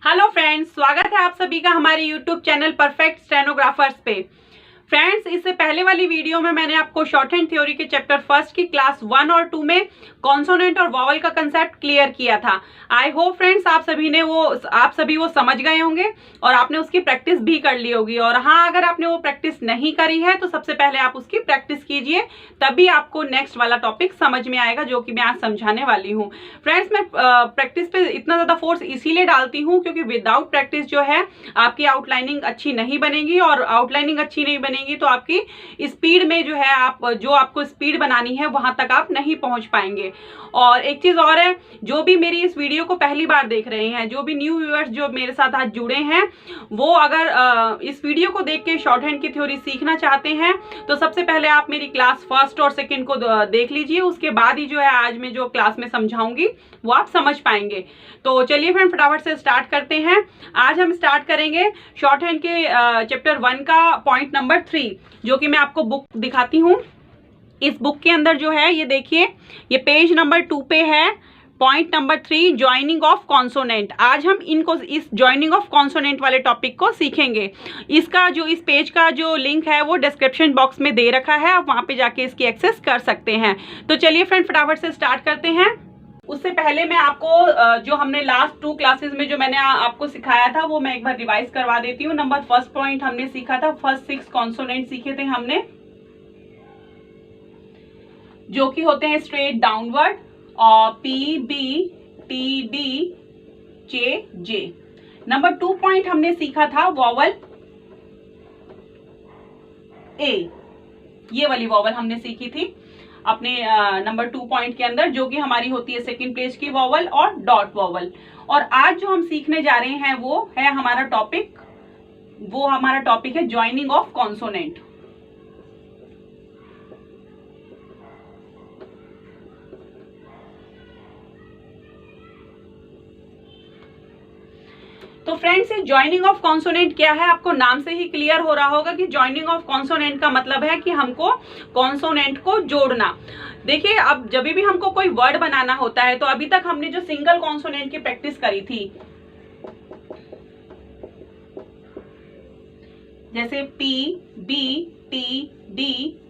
Hello friends, स्वागत है आप सभी का हमारे यूट्यूब चैनल परफेक्ट स्टेनोग्राफर्स पे। फ्रेंड्स, इससे पहले वाली वीडियो में मैंने आपको शॉर्ट हैंड थ्योरी के चैप्टर फर्स्ट की क्लास 1 और 2 में कॉन्सोनेंट और वॉवल का कंसेप्ट क्लियर किया था। आई होप फ्रेंड्स आप सभी वो समझ गए होंगे और आपने उसकी प्रैक्टिस भी कर ली होगी। और हाँ, अगर आपने वो प्रैक्टिस नहीं करी है तो सबसे पहले आप उसकी प्रैक्टिस कीजिए, तभी आपको नेक्स्ट वाला टॉपिक समझ में आएगा जो कि मैं आज समझाने वाली हूँ। फ्रेंड्स, मैं प्रैक्टिस पे इतना ज्यादा फोर्स इसीलिए डालती हूँ क्योंकि विदाउट प्रैक्टिस जो है आपकी आउटलाइनिंग अच्छी नहीं बनेगी, और आउटलाइनिंग अच्छी नहीं बनेगी तो आपकी स्पीड में जो है आपको स्पीड बनानी है वहां तक आप नहीं पहुंच पाएंगे। और एक चीज और है, जो भी मेरी इस वीडियो को पहली बार देख रहे हैं, जो भी न्यू व्यूअर्स जो मेरे साथ आज जुड़े हैं, वो अगर इस वीडियो को देख के शॉर्ट हैंड की थ्योरी सीखना चाहते हैं तो सबसे पहले आप मेरी क्लास फर्स्ट और सेकंड को देख लीजिए। उसके बाद ही जो है आज मैं जो क्लास में समझाऊंगी वो आप समझ पाएंगे। तो चलिए फ्रेंड, फटाफट से स्टार्ट करते हैं। आज हम स्टार्ट करेंगे शॉर्ट हैंड के चैप्टर 1 का पॉइंट नंबर 3, जो कि मैं आपको बुक दिखाती हूँ। इस बुक के अंदर जो है ये देखिए, ये पेज नंबर 2 पे है, point number 3, joining of consonant. आज हम इस ज्वाइनिंग ऑफ कॉन्सोनेंट वाले टॉपिक को सीखेंगे। इसका जो इस पेज का जो लिंक है वो डिस्क्रिप्शन बॉक्स में दे रखा है, आप वहां पे जाके इसकी एक्सेस कर सकते हैं। तो चलिए फ्रेंड, फटाफट से स्टार्ट करते हैं। उससे पहले मैं आपको जो हमने लास्ट 2 क्लासेस में जो मैंने आपको सिखाया था वो मैं एक बार रिवाइज करवा देती हूँ। नंबर फर्स्ट पॉइंट हमने सीखा था, फर्स्ट 6 कॉन्सोनेंट सीखे थे हमने, जो कि होते हैं स्ट्रेट डाउनवर्ड और P B T D J J. Number 2 point हमने सीखा था वॉवल ए, ये वाली वॉवल हमने सीखी थी अपने नंबर 2 पॉइंट के अंदर, जो कि हमारी होती है सेकंड प्लेस की वॉवल और डॉट वॉवल। और आज जो हम सीखने जा रहे हैं वो हमारा टॉपिक है ज्वाइनिंग ऑफ कॉन्सोनेंट। तो फ्रेंड्स, ये ज्वाइनिंग ऑफ कॉन्सोनेंट क्या है, आपको नाम से ही क्लियर हो रहा होगा कि ज्वाइनिंग ऑफ कॉन्सोनेंट का मतलब है कि हमको कॉन्सोनेंट को जोड़ना। देखिए, अब जब भी हमको कोई वर्ड बनाना होता है तो अभी तक हमने जो सिंगल कॉन्सोनेंट की प्रैक्टिस करी थी, जैसे P B T D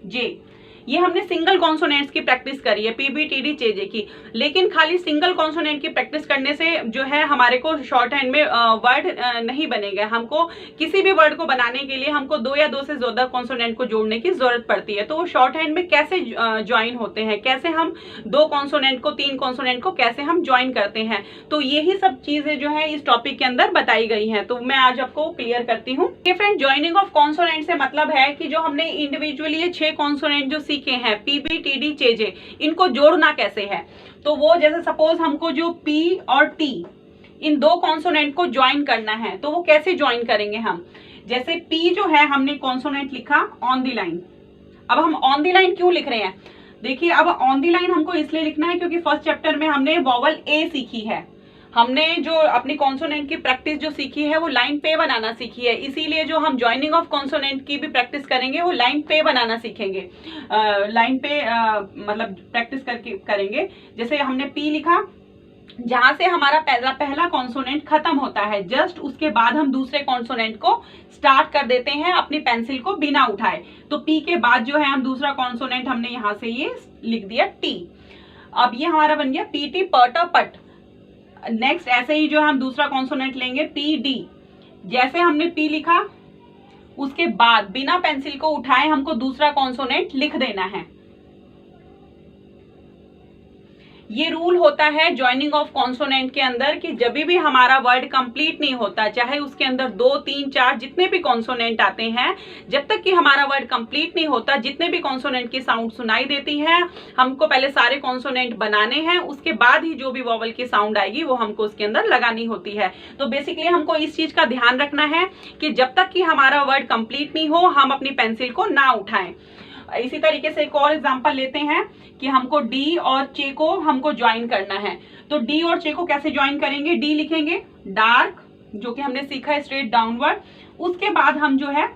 J, ये हमने सिंगल कॉन्सोनेंट्स की प्रैक्टिस करी है, पीबीटीडी चेजे की। लेकिन खाली सिंगल कॉन्सोनेंट की प्रैक्टिस करने से जो है हमारे को शॉर्ट हैंड में वर्ड नहीं बनेगा। हमको किसी भी वर्ड को बनाने के लिए हमको 2 या 2 से ज्यादा कॉन्सोनेंट को जोड़ने की जरूरत पड़ती है। तो वो शॉर्ट हैंड में कैसे ज्वाइन होते हैं, कैसे हम 2 कॉन्सोनेंट को 3 कॉन्सोनेंट को कैसे हम ज्वाइन करते हैं, तो यही सब चीजें जो है इस टॉपिक के अंदर बताई गई हैं। तो मैं आज आपको क्लियर करती हूँ। फ्रेंड, ज्वाइनिंग ऑफ कॉन्सोनेंट से मतलब है कि जो हमने इंडिविजुअली ये 6 कॉन्सोनेंट जो सीखे हैं पीबीटीडी चेजे, इनको जोड़ना कैसे है। तो वो जैसे सपोज हमको जो पी और टी, इन 2 कॉन्सोनेंट को ज्वाइन करना है, तो वो कैसे ज्वाइन करेंगे हम। जैसे पी जो है हमने कॉन्सोनेंट लिखा ऑन द लाइन। अब हम ऑन द लाइन क्यों लिख रहे हैं, देखिए, अब ऑन द लाइन हमको इसलिए लिखना है क्योंकि फर्स्ट चैप्टर में हमने वॉवल ए सीखी है। हमने जो अपनी कॉन्सोनेंट की प्रैक्टिस जो सीखी है वो लाइन पे बनाना सीखी है, इसीलिए जो हम ज्वाइनिंग ऑफ कॉन्सोनेंट की भी प्रैक्टिस करेंगे वो लाइन पे बनाना सीखेंगे। लाइन पे मतलब प्रैक्टिस करके करेंगे। जैसे हमने पी लिखा, जहां से हमारा पहला कॉन्सोनेंट खत्म होता है, जस्ट उसके बाद हम दूसरे कॉन्सोनेंट को स्टार्ट कर देते हैं अपनी पेंसिल को बिना उठाए। तो पी के बाद जो है हम दूसरा कॉन्सोनेंट हमने यहां से ये लिख दिया टी। अब ये हमारा बन गया पीटी पट। नेक्स्ट ऐसे ही जो हम दूसरा कॉन्सोनेंट लेंगे पी डी, जैसे हमने पी लिखा उसके बाद बिना पेंसिल को उठाए हमको दूसरा कॉन्सोनेंट लिख देना है। ये रूल होता है ज्वाइनिंग ऑफ कॉन्सोनेंट के अंदर कि जब भी हमारा वर्ड कंप्लीट नहीं होता, चाहे उसके अंदर 2, 3, 4 जितने भी कॉन्सोनेंट आते हैं, जब तक कि हमारा वर्ड कंप्लीट नहीं होता, जितने भी कॉन्सोनेंट की साउंड सुनाई देती है, हमको पहले सारे कॉन्सोनेंट बनाने हैं, उसके बाद ही जो भी वॉवल की साउंड आएगी वो हमको उसके अंदर लगानी होती है। तो बेसिकली हमको इस चीज का ध्यान रखना है कि जब तक कि हमारा वर्ड कंप्लीट नहीं हो हम अपनी पेंसिल को ना उठाएं। इसी तरीके से एक और एग्जांपल लेते हैं कि हमको डी और चे को हमको ज्वाइन करना है। तो डी और चे को कैसे ज्वाइन करेंगे, डी लिखेंगे डार्क, जो कि हमने सीखा है स्ट्रेट डाउनवर्ड, उसके बाद हम जो है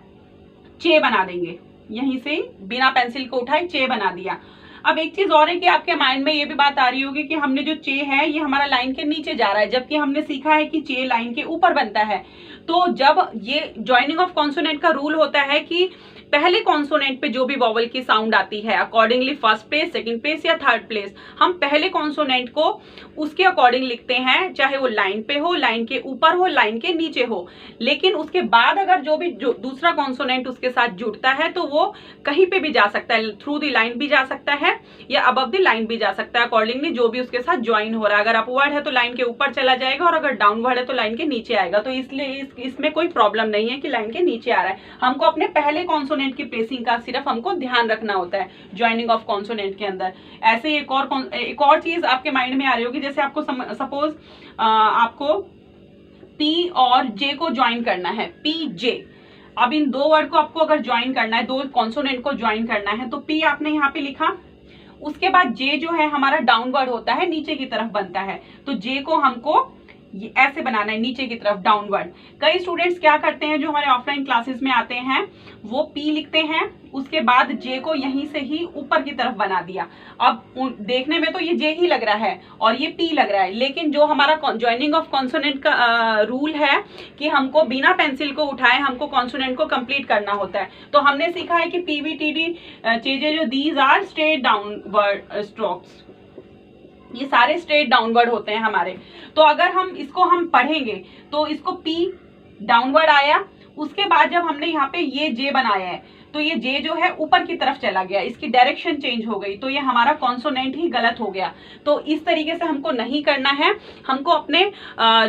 चे बना देंगे, यहीं से बिना पेंसिल को उठाए चे बना दिया। अब एक चीज और है कि आपके माइंड में ये भी बात आ रही होगी कि हमने जो चे है ये हमारा लाइन के नीचे जा रहा है, जबकि हमने सीखा है कि चे लाइन के ऊपर बनता है। तो जब ये ज्वाइनिंग ऑफ कॉन्सोनेंट का रूल होता है कि पहले कॉन्सोनेंट पे जो भी वॉवल की साउंड आती है, accordingly first place, second place या थर्ड प्लेस, हम पहले कॉन्सोनेंट को उसके अकॉर्डिंग लिखते हैं, चाहे वो लाइन पे हो, लाइन के ऊपर हो, लाइन के नीचे हो। लेकिन उसके बाद अगर जो दूसरा कॉन्सोनेंट उसके साथ जुड़ता है तो वो कहीं पे भी जा सकता है, थ्रू द लाइन भी जा सकता है या अबव द लाइन भी जा सकता है, अकॉर्डिंगली जो भी उसके साथ ज्वाइन हो रहा है। अगर अपवर्ड है तो लाइन के ऊपर चला जाएगा और अगर डाउनवर्ड है तो लाइन के नीचे आएगा। तो इसलिए इसमें कोई प्रॉब्लम नहीं है कि लाइन के नीचे आ रहा है। हमको अपने पहले कॉन्सोनेंट की प्लेसिंग का सिर्फ हमको ध्यान रखना होता है ज्वाइनिंग ऑफ कॉन्सोनेंट के अंदर। ऐसे एक और चीज आपके माइंड में आ रही होगी, जैसे आपको सपोज आपको पी और जे को ज्वाइन करना है, पी जे। अब इन दो वर्ड को आपको अगर ज्वाइन करना है, दो कॉन्सोनेंट को ज्वाइन करना है, तो पी आपने यहाँ पे लिखा, उसके बाद जे जो है हमारा डाउनवर्ड होता है, नीचे की तरफ बनता है, तो जे को हमको ऐसे बनाना है, नीचे की तरफ डाउनवर्ड। कई स्टूडेंट्स क्या करते हैं जो हमारे ऑफलाइन क्लासेस में आते हैं, वो पी लिखते हैं, उसके बाद जे को यहीं से ही ऊपर की तरफ बना दिया। अब देखने में तो ये जे ही लग रहा है और ये पी लग रहा है, लेकिन जो हमारा ज्वाइनिंग ऑफ कॉन्सोनेंट का रूल है कि हमको बिना पेंसिल को उठाए हमको कॉन्सोनेंट को कंप्लीट करना होता है। तो हमने सीखा है कि पीबीटीडी चेजे जो these are straight downward strokes, ये सारे स्ट्रेट डाउनवर्ड होते हैं हमारे। तो अगर हम इसको पढ़ेंगे तो इसको पी डाउनवर्ड आया, उसके बाद जब हमने यहाँ पे ये जे बनाया है तो ये जे जो है ऊपर की तरफ चला गया, इसकी डायरेक्शन चेंज हो गई, तो ये हमारा कॉन्सोनेंट ही गलत हो गया। तो इस तरीके से हमको नहीं करना है। हमको अपने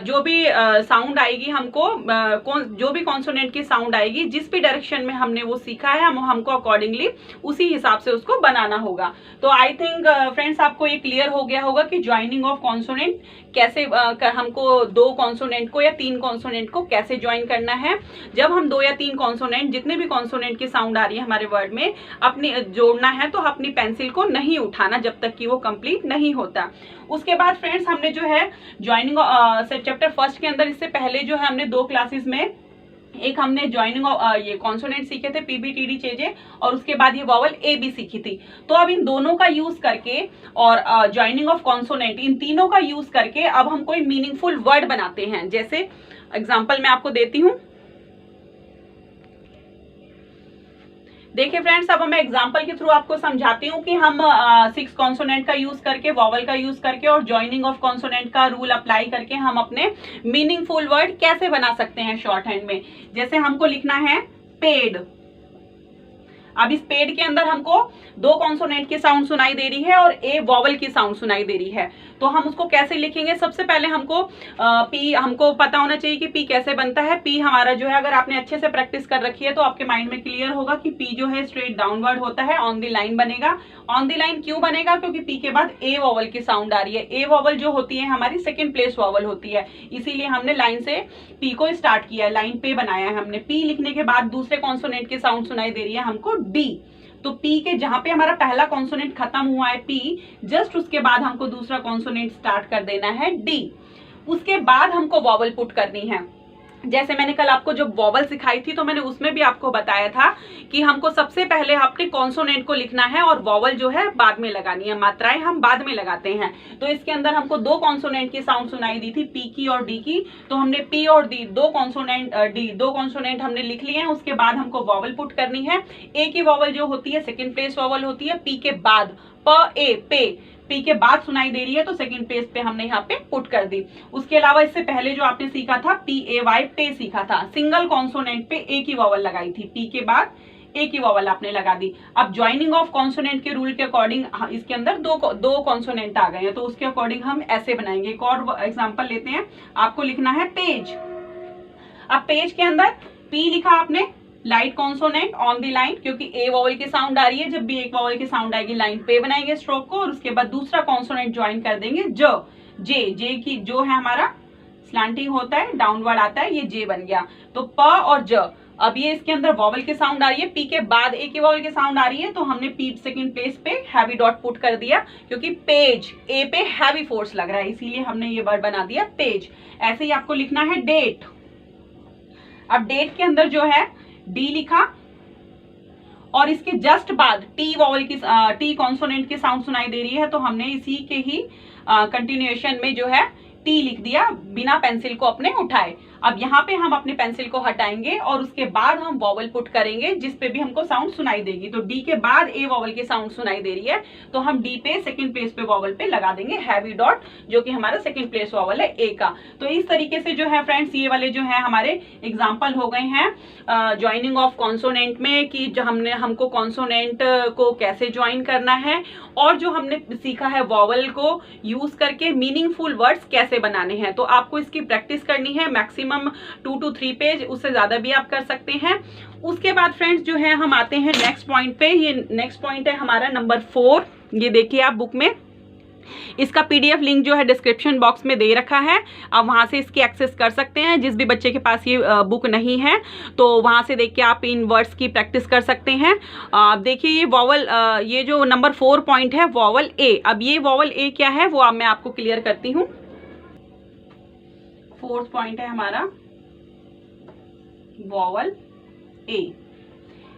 जो भी साउंड आएगी, हमको जो भी कॉन्सोनेंट की साउंड आएगी, जिस भी डायरेक्शन में हमने वो सीखा है, हमको अकॉर्डिंगली उसी हिसाब से उसको बनाना होगा। तो आई थिंक फ्रेंड्स आपको ये क्लियर हो गया होगा कि ज्वाइनिंग ऑफ कॉन्सोनेंट कैसे हमको दो कॉन्सोनेंट को या तीन कॉन्सोनेंट को कैसे ज्वाइन करना है। जब हम दो या तीन कॉन्सोनेंट, जितने भी कॉन्सोनेंट की साउंड आ रही है हमारे वर्ड में, अपनी जोड़ना है तो अपनी पेंसिल को नहीं उठाना जब तक कि वो कंप्लीट नहीं होता। उसके बाद फ्रेंड्स हमने जो है ज्वाइनिंग चैप्टर फर्स्ट के अंदर, इससे पहले जो है हमने 2 क्लासेस में एक हमने ज्वाइनिंग ये कॉन्सोनेंट सीखे थे पीबीटीडी चेजे, और उसके बाद ये वॉवल ए बी सीखी थी। तो अब इन दोनों का यूज करके और ज्वाइनिंग ऑफ कॉन्सोनेंट, इन तीनों का यूज करके अब हम कोई मीनिंगफुल वर्ड बनाते हैं। जैसे एग्जांपल मैं आपको देती हूं, देखिए फ्रेंड्स, अब मैं एग्जांपल के थ्रू आपको समझाती हूँ कि हम 6 कॉन्सोनेंट का यूज करके, वॉवल का यूज करके और ज्वाइनिंग ऑफ कॉन्सोनेंट का रूल अप्लाई करके हम अपने मीनिंगफुल वर्ड कैसे बना सकते हैं शॉर्ट हैंड में। जैसे हमको लिखना है पेड। अब इस पेड के अंदर हमको 2 कॉन्सोनेंट की साउंड सुनाई दे रही है और ए वॉवल की साउंड सुनाई दे रही है, तो हम उसको कैसे लिखेंगे। सबसे पहले हमको पी, हमको पता होना चाहिए कि पी कैसे बनता है। पी हमारा जो है, अगर आपने अच्छे से प्रैक्टिस कर रखी है तो आपके माइंड में क्लियर होगा कि पी जो है स्ट्रेट डाउनवर्ड होता है, ऑन द लाइन बनेगा। ऑन द लाइन क्यों बनेगा, क्योंकि पी के बाद ए वॉवल की साउंड आ रही है। ए वॉवल जो होती है हमारी सेकेंड प्लेस वॉवल होती है, इसीलिए हमने लाइन से पी को स्टार्ट किया है, लाइन पे बनाया है हमने। पी लिखने के बाद दूसरे कॉन्सोनेंट की साउंड सुनाई दे रही है हमको डी, तो पी के जहां पे हमारा पहला कॉन्सोनेंट खत्म हुआ है पी, जस्ट उसके बाद हमको दूसरा कॉन्सोनेंट स्टार्ट कर देना है डी। उसके बाद हमको वॉवल पुट करनी है। जैसे मैंने कल आपको जो वॉवल सिखाई थी तो मैंने उसमें भी आपको बताया था कि हमको सबसे पहले अपने कॉन्सोनेंट को लिखना है और वॉवल जो है बाद में लगानी है, मात्राएं हम बाद में लगाते हैं। तो इसके अंदर हमको 2 कॉन्सोनेंट की साउंड सुनाई दी थी, पी की और डी की, तो हमने पी और डी 2 कॉन्सोनेंट हमने लिख लिए हैं। उसके बाद हमको वॉवल पुट करनी है। ए की वॉवल जो होती है सेकेंड प्लेस वॉवल होती है, पी के बाद प ए पे, पी के बाद सुनाई दे रही है तो सेकंड प्लेस पे हमने यहाँ पे पुट कर दी। उसके अलावा इससे पहले जो आपने सीखा था पी ए वाई पे सीखा था, सिंगल कॉन्सोनेंट पे ए की वॉवल लगाई थी, पी के बाद ए की वॉवल आपने लगा दी। अब ज्वाइनिंग ऑफ कॉन्सोनेंट के रूल के अकॉर्डिंग इसके अंदर दो कॉन्सोनेंट आ गए हैं, तो उसके अकॉर्डिंग हम ऐसे बनाएंगे। एक और एग्जाम्पल लेते हैं, आपको लिखना है पेज। अब पेज के अंदर पी लिखा आपने, light consonant on the line, क्योंकि ए वॉवल की साउंड आ रही है, जब भी एक वॉवल की साउंड आएगी लाइन पे बनाएंगे स्ट्रोक को, और उसके बाद दूसरा कॉन्सोनेंट ज्वाइन कर देंगे जे की जो है हमारा स्लैंटिंग होता है, डाउनवर्ड आता है, ये जे बन गया। तो प और ज, अब ये इसके अंदर वॉवल की साउंड आ रही है, पी के बाद ए की वॉवल की साउंड आ रही है, तो हमने पी सेकंड प्लेस पे हैवी डॉट पुट कर दिया, क्योंकि पेज ए पे हैवी फोर्स लग रहा है, इसीलिए हमने ये वर्ड बना दिया पेज। ऐसे ही आपको लिखना है डेट। अब डेट के अंदर जो है डी लिखा और इसके जस्ट बाद टी वॉवल की टी कॉन्सोनेंट की साउंड सुनाई दे रही है, तो हमने इसी के ही कंटिन्यूएशन में जो है टी लिख दिया बिना पेंसिल को अपने उठाए। अब यहाँ पे हम अपने पेंसिल को हटाएंगे और उसके बाद हम वॉवल पुट करेंगे जिस पे भी हमको साउंड सुनाई देगी। तो डी के बाद ए वॉवल की साउंड सुनाई दे रही है, तो हम डी पे सेकंड प्लेस पे वॉवल पे लगा देंगे हैवी डॉट, जो कि हमारा सेकंड प्लेस वॉवल है ए का। तो इस तरीके से जो है फ्रेंड्स ये वाले जो है हमारे एग्जाम्पल हो गए हैं ज्वाइनिंग ऑफ कॉन्सोनेंट में, कि जो हमको कॉन्सोनेंट को कैसे ज्वाइन करना है, और जो हमने सीखा है वॉवल को यूज करके मीनिंगफुल वर्ड्स कैसे बनाने हैं। तो आपको इसकी प्रैक्टिस करनी है, मैक्सिमम 2 to 3 पेज, उससे ज्यादा भी आप कर सकते हैं। उसके बाद फ्रेंड्स जो है हम आते हैं नेक्स्ट पॉइंट पे। ये नेक्स्ट पॉइंट है हमारा नंबर 4। ये देखिए आप बुक में, इसका पीडीएफ लिंक जो है डिस्क्रिप्शन बॉक्स में दे रखा है, आप वहां से इसकी एक्सेस कर सकते हैं। जिस भी बच्चे के पास ये बुक नहीं है तो वहां से देख के आप इन वर्ड्स की प्रैक्टिस कर सकते हैं। देखिए ये वॉवल, ये जो नंबर 4 पॉइंट है वॉवल ए। अब ये वॉवल ए क्या है वो अब मैं आपको क्लियर करती हूँ। 4th पॉइंट है हमारा वॉवल ए।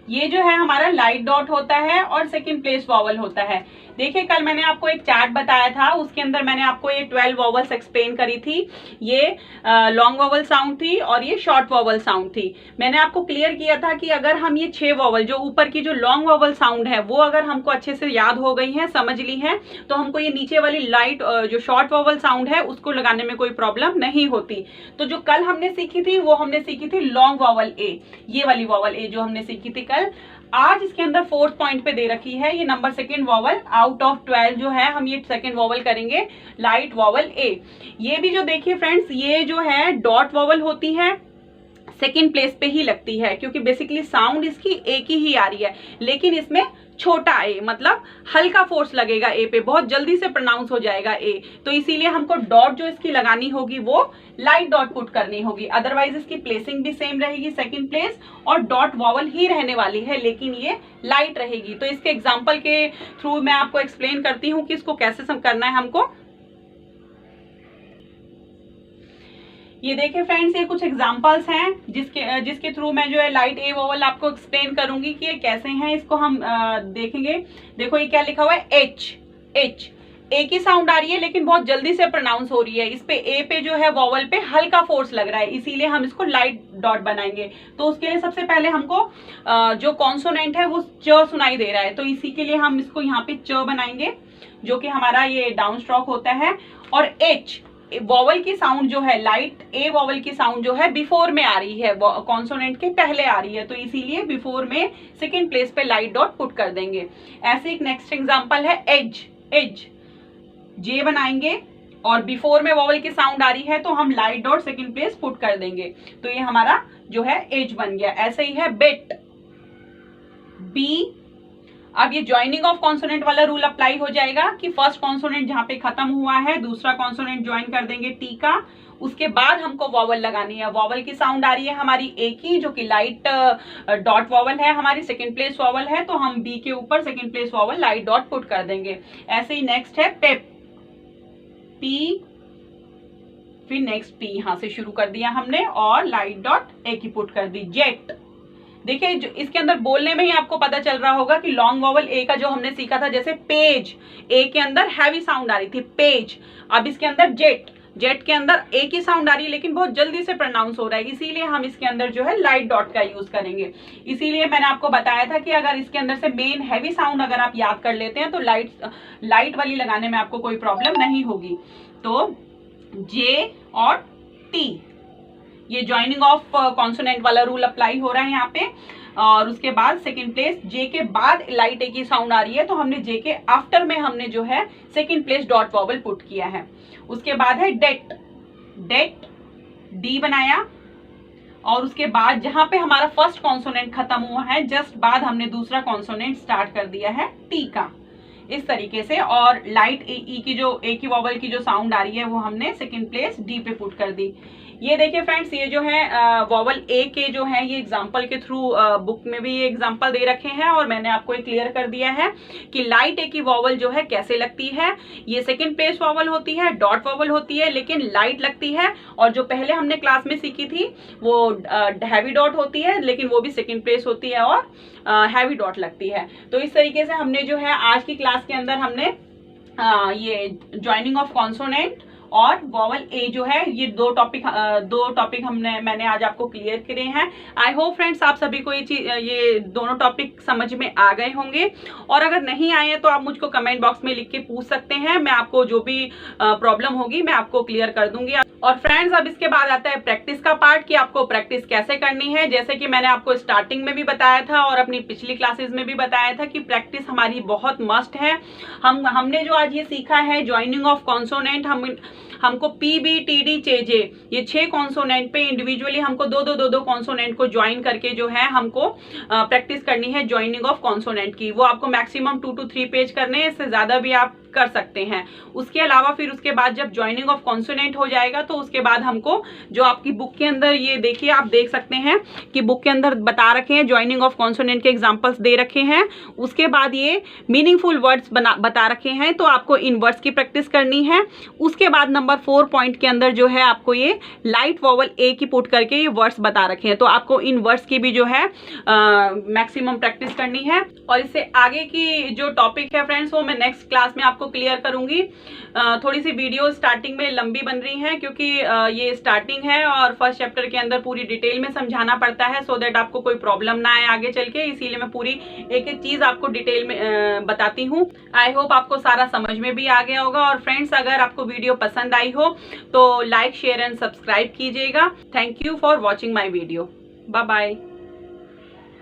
ये जो है हमारा लाइट डॉट होता है और सेकंड प्लेस वॉवल होता है। देखिए कल मैंने आपको एक चार्ट बताया था, उसके अंदर मैंने आपको ये 12 वॉवल्स एक्सप्लेन करी थी। ये लॉन्ग वॉवल साउंड थी और ये शॉर्ट वॉवल साउंड थी। मैंने आपको क्लियर किया था कि अगर हम ये 6 वॉवल, जो ऊपर की जो लॉन्ग वॉवल साउंड है वो अगर हमको अच्छे से याद हो गई है, समझ ली है, तो हमको ये नीचे वाली लाइट जो शॉर्ट वॉवल साउंड है उसको लगाने में कोई प्रॉब्लम नहीं होती। तो जो कल हमने सीखी थी वो हमने सीखी थी लॉन्ग वॉवल ए, ये वाली वॉवल ए जो हमने सीखी थी कल। आज इसके अंदर 4th पॉइंट पे दे रखी है ये नंबर 2 वॉवल। आउट ऑफ 12 जो है हम ये 2nd वॉवल करेंगे, लाइट वॉवल ए। ये भी जो देखिए फ्रेंड्स, ये जो है डॉट वॉवल होती है, सेकंड प्लेस पे ही लगती है, क्योंकि बेसिकली साउंड इसकी ए की ही आ रही है, लेकिन इसमें छोटा ए, मतलब हल्का फोर्स लगेगा ए पे, बहुत जल्दी से प्रोनाउंस हो जाएगा ए। तो इसीलिए हमको डॉट जो इसकी लगानी होगी वो लाइट डॉट पुट करनी होगी। अदरवाइज इसकी प्लेसिंग भी सेम रहेगी, सेकंड प्लेस, और डॉट वॉवल ही रहने वाली है, लेकिन ये लाइट रहेगी। तो इसके एग्जाम्पल के थ्रू मैं आपको एक्सप्लेन करती हूँ कि इसको कैसे करना है हमको। ये देखिए फ्रेंड्स, ये कुछ एग्जांपल्स हैं जिसके थ्रू मैं जो है लाइट ए वोवल आपको एक्सप्लेन करूंगी कि ये कैसे हैं। इसको हम देखेंगे। देखो ये क्या लिखा हुआ है, एच ए की साउंड आ रही है लेकिन बहुत जल्दी से प्रोनाउंस हो रही है। इस पे ए पे जो है वॉवल पे हल्का फोर्स लग रहा है, इसीलिए हम इसको लाइट डॉट बनाएंगे। तो उसके लिए सबसे पहले हमको जो कॉन्सोनेंट है वो च सुनाई दे रहा है, तो इसी के लिए हम इसको यहाँ पे च बनाएंगे, जो कि हमारा ये डाउन स्ट्रोक होता है। और एच वॉवल की साउंड जो है, लाइट ए वॉवल की साउंड जो है बिफोर में आ रही है, कॉन्सोनेंट के पहले आ रही है, तो इसीलिए बिफोर में सेकेंड प्लेस पे लाइट डॉट पुट कर देंगे। ऐसे एक नेक्स्ट एग्जांपल है एज जे बनाएंगे और बिफोर में वॉवल की साउंड आ रही है तो हम light dot second place put कर देंगे, तो ये हमारा जो है एज बन गया। ऐसे ही है बेट, बी। अब ये ज्वाइनिंग ऑफ कॉन्सोनेंट वाला रूल अप्लाई हो जाएगा कि फर्स्ट कॉन्सोनेंट जहां पे खत्म हुआ है दूसरा कॉन्सोनेंट ज्वाइन कर देंगे टी का, उसके बाद हमको वॉवल लगानी है। वॉवल की साउंड आ रही है हमारी ए की, जो कि लाइट डॉट वॉवल है, हमारी सेकंड प्लेस वॉवल है, तो हम बी के ऊपर second place vowel light dot put कर देंगे। ऐसे ही नेक्स्ट है पेप, पी, फिर नेक्स्ट पी, यहां से शुरू कर दिया हमने और लाइट डॉट ए की पुट कर दी। जेट, देखिए इसके अंदर बोलने में ही आपको पता चल रहा होगा कि लॉन्ग वॉवल ए का जो हमने सीखा था, जैसे पेज, ए के अंदर हैवी साउंड आ रही थी पेज, अब इसके अंदर जेट के अंदर ए की साउंड आ रही है लेकिन बहुत जल्दी से प्रोनाउंस हो रहा है, इसीलिए हम इसके अंदर जो है लाइट डॉट का यूज करेंगे। इसीलिए मैंने आपको बताया था कि अगर इसके अंदर से मेन हैवी साउंड अगर आप याद कर लेते हैं तो लाइट वाली लगाने में आपको कोई प्रॉब्लम नहीं होगी। तो जे और टी, ये ज्वाइनिंग ऑफ कॉन्सोनेंट वाला रूल अप्लाई हो रहा है यहाँ पे। और उसके बाद सेकंड प्लेस जे के बाद लाइट ए की साउंड आ रही है, तो हमने जे के आफ्टर में हमने जो है second place dot vowel put किया है। उसके बाद है डेट, डी बनाया और उसके बाद जहां पे हमारा फर्स्ट कॉन्सोनेंट खत्म हुआ है जस्ट बाद हमने दूसरा कॉन्सोनेंट स्टार्ट कर दिया है टी का। इस तरीके से। और लाइट ई की जो ए की वॉवल की जो साउंड आ रही है वो हमने सेकंड प्लेस डी पे पुट कर दी। ये देखिए फ्रेंड्स, ये जो है वॉवल ए के जो है ये एग्जांपल के थ्रू बुक में भी ये एग्जांपल दे रखे हैं और मैंने आपको ये क्लियर कर दिया है कि लाइट ए की वॉवल जो है कैसे लगती है। ये सेकंड प्लेस वॉवल होती है, डॉट वॉवल होती है, लेकिन लाइट लगती है। और जो पहले हमने क्लास में सीखी थी वो हैवी डॉट होती है, लेकिन वो भी सेकंड प्लेस होती है और हैवी डॉट लगती है। तो इस तरीके से हमने जो है आज की क्लास के अंदर हमने ये ज्वाइनिंग ऑफ कॉन्सोनेंट और वॉवल ए जो है ये दो टॉपिक मैंने आज आपको क्लियर करे हैं। आई होप फ्रेंड्स आप सभी को ये दोनों टॉपिक समझ में आ गए होंगे, और अगर नहीं आए हैं तो आप मुझको कमेंट बॉक्स में लिख के पूछ सकते हैं। मैं आपको जो भी प्रॉब्लम होगी मैं आपको क्लियर कर दूंगी। और फ्रेंड्स अब इसके बाद आता है प्रैक्टिस का पार्ट कि आपको प्रैक्टिस कैसे करनी है। जैसे कि मैंने आपको स्टार्टिंग में भी बताया था और अपनी पिछली क्लासेस में भी बताया था कि प्रैक्टिस हमारी बहुत मस्ट है। हमने जो आज ये सीखा है ज्वाइनिंग ऑफ कॉन्सोनेंट, हमको पी बी टी डी चे जे ये 6 कॉन्सोनेंट पे इंडिविजुअली हमको दो कॉन्सोनेंट को ज्वाइन करके जो है हमको प्रैक्टिस करनी है ज्वाइनिंग ऑफ कॉन्सोनेंट की। वो आपको मैक्सिमम 2 to 3 पेज करने हैं, इससे ज्यादा भी आप कर सकते हैं। उसके अलावा फिर उसके बाद जब ज्वाइनिंग ऑफ कॉन्सोनेंट हो जाएगा तो उसके बाद हमको जो आपकी बुक के अंदर ये देखिए आप देख सकते हैं कि बुक के अंदर बता रखे हैं ज्वाइनिंग ऑफ कॉन्सोनेंट के एग्जांपल्स दे रखे हैं। उसके बाद ये मीनिंगफुल वर्ड्स बता रखे हैं, तो आपको इन वर्ड्स की प्रैक्टिस करनी है। उसके बाद नंबर 4 पॉइंट के अंदर जो है आपको ये लाइट वॉवल ए की पुट करके ये वर्ड्स बता रखे हैं, तो आपको इन वर्ड्स की भी जो है मैक्सिमम प्रैक्टिस करनी है। और इससे आगे की जो टॉपिक है फ्रेंड्स वो मैं नेक्स्ट क्लास में आपको क्लियर करूंगी। थोड़ी सी वीडियो स्टार्टिंग में लंबी बन रही है क्योंकि ये स्टार्टिंग है और फर्स्ट चैप्टर के अंदर पूरी डिटेल में समझाना पड़ता है, सो दैट आपको कोई प्रॉब्लम ना आए आगे चल के। इसीलिए मैं पूरी एक एक चीज आपको डिटेल में बताती हूँ। आई होप आपको सारा समझ में भी आ गया होगा। और फ्रेंड्स अगर आपको वीडियो पसंद आई हो तो लाइक शेयर एंड सब्सक्राइब कीजिएगा। Thank you for watching my video. Bye bye.